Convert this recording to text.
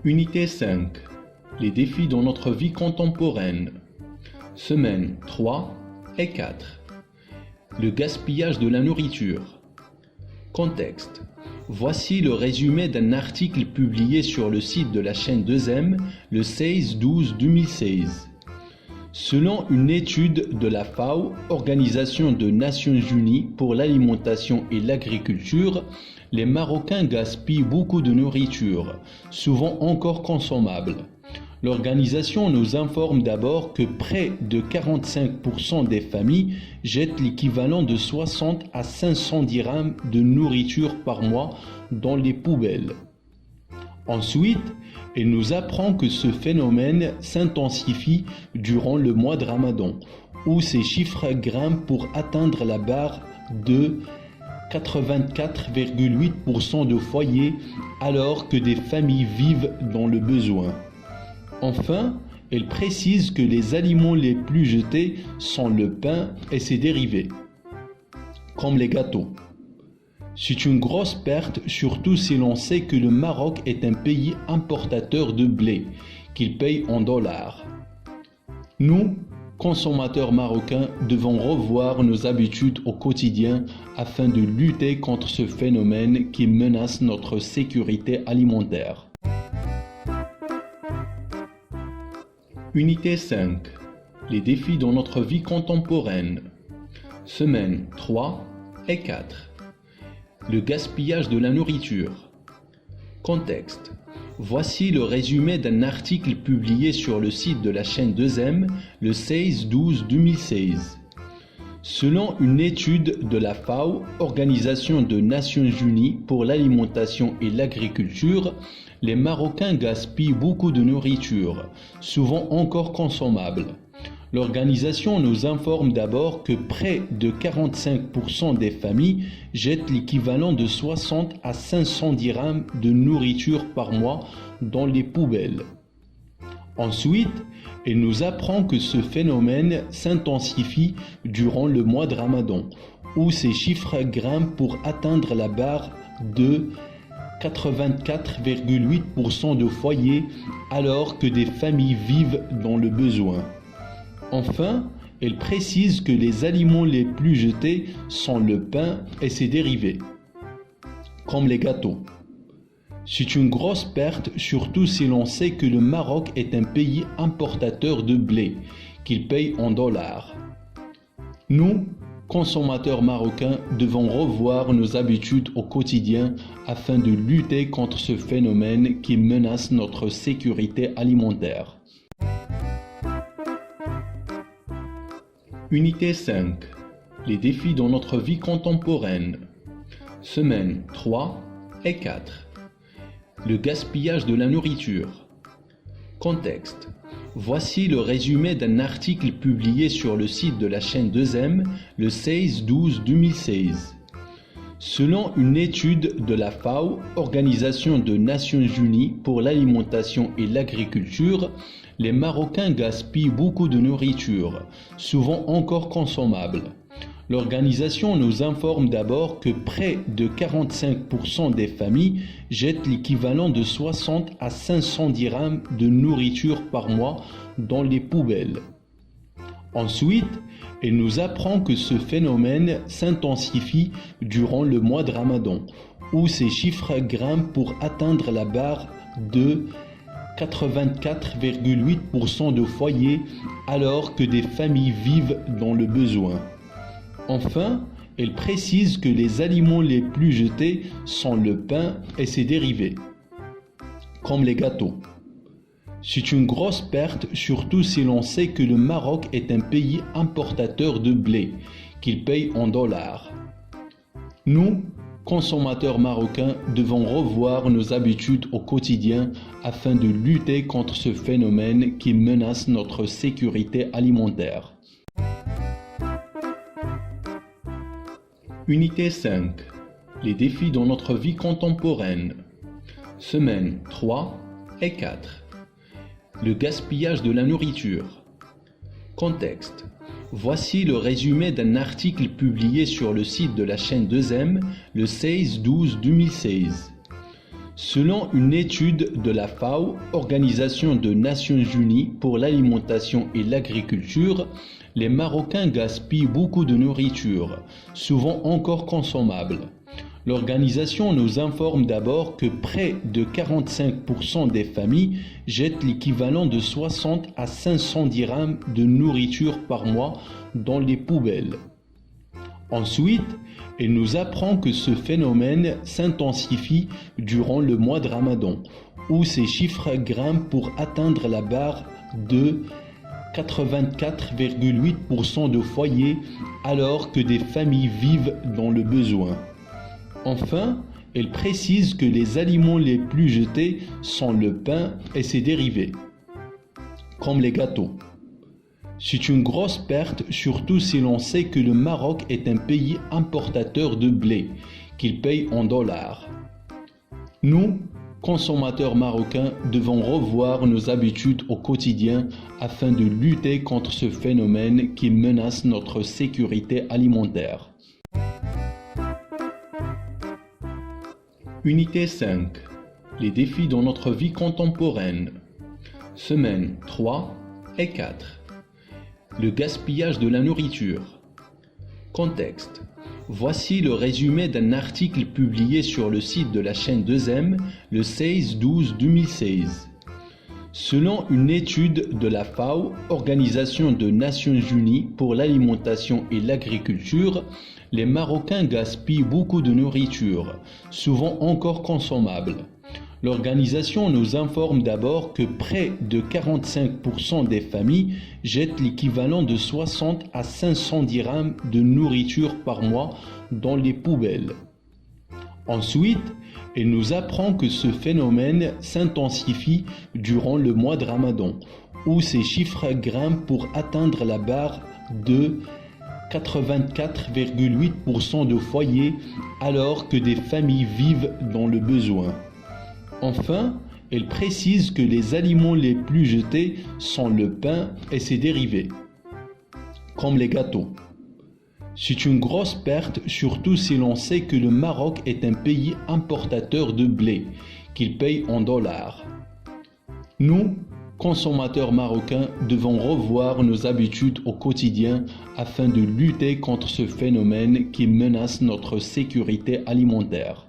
Unité 5. Les défis dans notre vie contemporaine. Semaines 3 et 4. Le gaspillage de la nourriture. Contexte. Voici le résumé d'un article publié sur le site de la chaîne 2M le 16/12/2016. Selon une étude de la FAO, Organisation des Nations Unies pour l'alimentation et l'agriculture, les Marocains gaspillent beaucoup de nourriture, souvent encore consommable. L'organisation nous informe d'abord que près de 45% des familles jettent l'équivalent de 60 à 500 dirhams de nourriture par mois dans les poubelles. Ensuite, elle nous apprend que ce phénomène s'intensifie durant le mois de Ramadan, où ces chiffres grimpent pour atteindre la barre de 84,8% de foyers, alors que des familles vivent dans le besoin. Enfin, elle précise que les aliments les plus jetés sont le pain et ses dérivés, comme les gâteaux. C'est une grosse perte, surtout si l'on sait que le Maroc est un pays importateur de blé, qu'il paye en dollars. Nous, consommateurs marocains, devons revoir nos habitudes au quotidien afin de lutter contre ce phénomène qui menace notre sécurité alimentaire. Unité 5. Les défis dans notre vie contemporaine. Semaines 3 et 4. Le gaspillage de la nourriture. Contexte. Voici le résumé d'un article publié sur le site de la chaîne 2M le 16/12/2016. Selon une étude de la FAO, Organisation des Nations Unies pour l'alimentation et l'agriculture, les Marocains gaspillent beaucoup de nourriture, souvent encore consommable. L'organisation nous informe d'abord que près de 45% des familles jettent l'équivalent de 60 à 500 dirhams de nourriture par mois dans les poubelles. Ensuite, elle nous apprend que ce phénomène s'intensifie durant le mois de Ramadan, où ces chiffres grimpent pour atteindre la barre de 84,8% de foyers, alors que des familles vivent dans le besoin. Enfin, elle précise que les aliments les plus jetés sont le pain et ses dérivés, comme les gâteaux. C'est une grosse perte, surtout si l'on sait que le Maroc est un pays importateur de blé, qu'il paye en dollars. Nous, consommateurs marocains, devons revoir nos habitudes au quotidien afin de lutter contre ce phénomène qui menace notre sécurité alimentaire. Unité 5. Les défis dans notre vie contemporaine. Semaines 3 et 4. Le gaspillage de la nourriture. Contexte. Voici le résumé d'un article publié sur le site de la chaîne 2M le 16/12/2016. Selon une étude de la FAO, Organisation des Nations Unies pour l'alimentation et l'agriculture, les Marocains gaspillent beaucoup de nourriture, souvent encore consommable. L'organisation nous informe d'abord que près de 45% des familles jettent l'équivalent de 60 à 500 dirhams de nourriture par mois dans les poubelles. Ensuite, elle nous apprend que ce phénomène s'intensifie durant le mois de Ramadan, où ces chiffres grimpent pour atteindre la barre de 84,8% de foyers, alors que des familles vivent dans le besoin. Enfin, elle précise que les aliments les plus jetés sont le pain et ses dérivés, comme les gâteaux. C'est une grosse perte, surtout si l'on sait que le Maroc est un pays importateur de blé, qu'il paye en dollars. Nous, consommateurs marocains, devons revoir nos habitudes au quotidien afin de lutter contre ce phénomène qui menace notre sécurité alimentaire. Unité 5. Les défis dans notre vie contemporaine. Semaines 3 et 4. Le gaspillage de la nourriture. Contexte. Voici le résumé d'un article publié sur le site de la chaîne 2M le 16/12/2016. Selon une étude de la FAO, Organisation des Nations Unies pour l'alimentation et l'agriculture, les Marocains gaspillent beaucoup de nourriture, souvent encore consommable. L'organisation nous informe d'abord que près de 45% des familles jettent l'équivalent de 60 à 500 dirhams de nourriture par mois dans les poubelles. Ensuite, elle nous apprend que ce phénomène s'intensifie durant le mois de Ramadan, où ces chiffres grimpent pour atteindre la barre de 84,8% de foyers, alors que des familles vivent dans le besoin. Enfin, elle précise que les aliments les plus jetés sont le pain et ses dérivés, comme les gâteaux. C'est une grosse perte, surtout si l'on sait que le Maroc est un pays importateur de blé, qu'il paye en dollars. Nous, consommateurs marocains, devons revoir nos habitudes au quotidien afin de lutter contre ce phénomène qui menace notre sécurité alimentaire. Unité 5. Les défis dans notre vie contemporaine. Semaines 3 et 4. Le gaspillage de la nourriture. Contexte. Voici le résumé d'un article publié sur le site de la chaîne 2M le 16/12/2016. Selon une étude de la FAO, Organisation des Nations Unies pour l'alimentation et l'agriculture, les Marocains gaspillent beaucoup de nourriture, souvent encore consommable. L'organisation nous informe d'abord que près de 45% des familles jettent l'équivalent de 60 à 500 dirhams de nourriture par mois dans les poubelles. Ensuite, elle nous apprend que ce phénomène s'intensifie durant le mois de Ramadan, où ces chiffres grimpent pour atteindre la barre de 84,8% de foyers, alors que des familles vivent dans le besoin. Enfin, elle précise que les aliments les plus jetés sont le pain et ses dérivés, comme les gâteaux. C'est une grosse perte, surtout si l'on sait que le Maroc est un pays importateur de blé, qu'il paye en dollars. Nous, consommateurs marocains, devons revoir nos habitudes au quotidien afin de lutter contre ce phénomène qui menace notre sécurité alimentaire.